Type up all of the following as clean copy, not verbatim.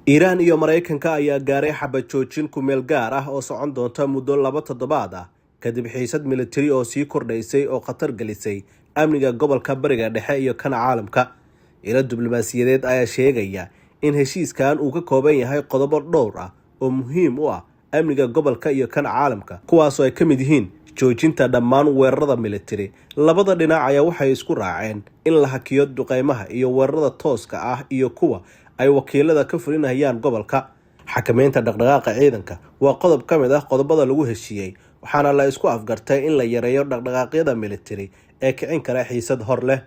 Iiraan iyo Mareykanka ayaa gaaray xabad joojin ku meel gaar ah oo socon doonta muddo 2 toddobaad ah kadib xiisad militari oo sii kordhaysay oo khatar gelisay amniga gobolka Bariga Dhexe iyo kan caalamka. Ilo diblomaasiyadeed ayaa sheegaya in heshiiskan uu ka kooban yahay qodobo dhowr ah oo muhiim u ah amniga gobolka iyo kan caalamka, kuwaas oo ay ka mid yihiin joojinta dhammaan weerarada militari. Labada dhinac ayaa waxay isku raaceen in la hakiyo duqeymaha iyo weerarada tooska ah iyo kuwa ay wakiilada ka fulinayaan gobolka. Xakameynta dhaqdhaqaaqa ciidanka waa qodob ka mid ah qodobada lagu heshiiyey, waxaana la isku afgartay in la yareeyo dhaqdhaqaaqyada militari ee kicin kara xiisad hor leh.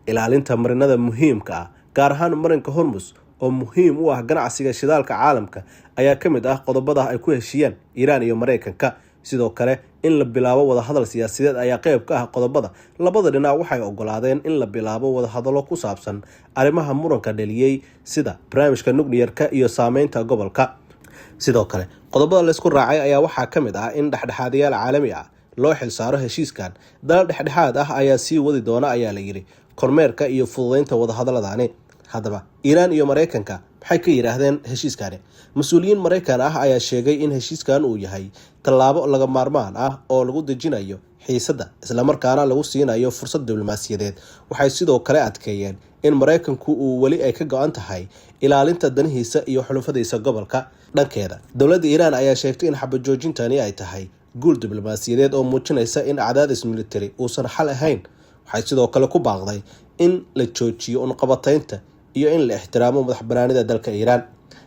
Ilaalinta marinada muhiimka ah, gaar ahaan marinka Hormuz oo muhiim u ah ganacsiga shidaalka caalamka, ayaa ka mid ah qodobada ay ku heshiiyeen Iiraan iyo Mareykanka. Sidoo kale, in la bilaabo wada hadal siyaasadeed ayaa qayb ka ah qodobada. Labada dhinac waxay ogolaadeen in la bilaabo wada hadallo ku saabsan arrimaha muranka dhaliyay sida barnaamijka nukliyeerka iyo saameynta gobolka. Sidoo kale, qodobada la isku raacay ayaa waxaa ka mid ah in dhexdhexaadiyaal caalami ah loo xilsaaro heshiiskan. Dalal dhexdhexaad ah ayaa sii wadi doona ayaa la yiri kormeerka iyo fududeynta wada hadalladani. Haddaba, Iiraan iyo Mareykanka maxay ka yiraahdeen heshiiskani? Mas'uuliyiin Mareykan ah ayaa sheegay in heshiiskan uu yahay tallaabo laga maarmaan ah oo lagu dejinayo xiisadda isla markaana lagu siinayo fursad diblomaasiyadeed. Waxay sidoo kale adkeeyeen in Mareykanku uu wali ay ka go'an tahay ilaalinta danihiisa iyo xulufadiisa gobolka. Dhankeeda, dowladda Iiraan ayaa sheegtay in xabad joojintani ay tahay guul diblomaasiyadeed oo muujinaysa in cadaadis militari uusan xal ahayn. Waxay sidoo kale ku baaqday in la joojiyo unqabataynta iyo in la ixtiraamo madaxbannaanida dalka Iiraan.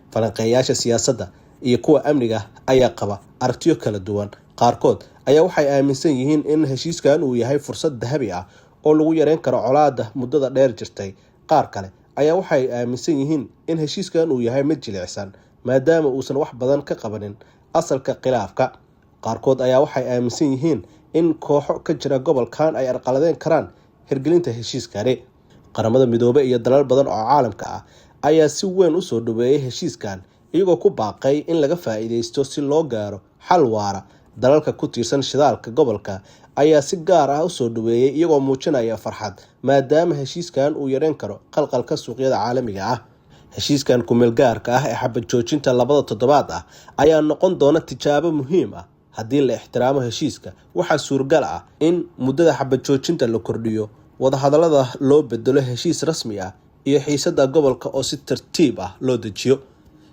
Falanqeeyaasha siyaasadda iyo kuwa amniga ayaa qaba aragtiyo kala duwan. Qaarkood ayaa waxay aaminsan yihiin in heshiiskan uu yahay fursad dahabi ah oo lagu yareyn karo colaadda muddada dheer jirtay. Qaar kale ayaa waxay aaminsan yihiin in heshiiskan uu yahay mid jilicsan maadaama uusan wax badan ka qabanin asalka khilaafka. Qaarkood ayaa waxay aaminsan yihiin in kooxo ka jira gobolkan ay arqaladeyn karaan hirgelinta heshiiskani. Qaramada Midoobay iyo dalal badan oo caalamka ah ayaa si weyn u soo dhaweeyay heshiiskan, iyagoo ku baaqay in laga faa'iideysto si loo gaaro xal waara. Dalalka ku tiirsan shidaalka gobolka ayaa si gaar ah u soo dhaweeyay, iyagoo muujinaya farxad maadaama heshiiskan uu yareyn karo qalqalka suuqyada caalamiga ah. Heshiiskan ku meel gaarka ah ee xabad joojinta 2 toddobaad ah ayaa noqon doona tijaabo muhiim ah. Haddii la ixtiraamo heshiiska, waxaa suuragal ah in muddada xabad joojinta la kordhiyo, wada hadallada loo bedelo heshiis rasmi ah, iyo xiisadda gobolka oo si tartiib ah loo dejiyo.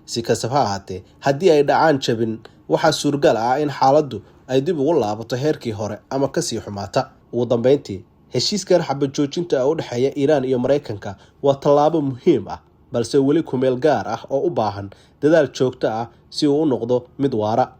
Si kastaba ha ahaatee, haddii ay dhacaan jabin, waxaa suuragal ah in xaaladdu ay dib ugu laabato heerkii hore ama kasii xumaata. Ugu dambeyntii, heshiiskan xabad joojinta u dhexeeya Iiraan iyo Mareykanka waa tallaabo muhiim ah, balse weli ku meel gaar ah oo u baahan dadaal joogto ah si uu u noqdo mid waara.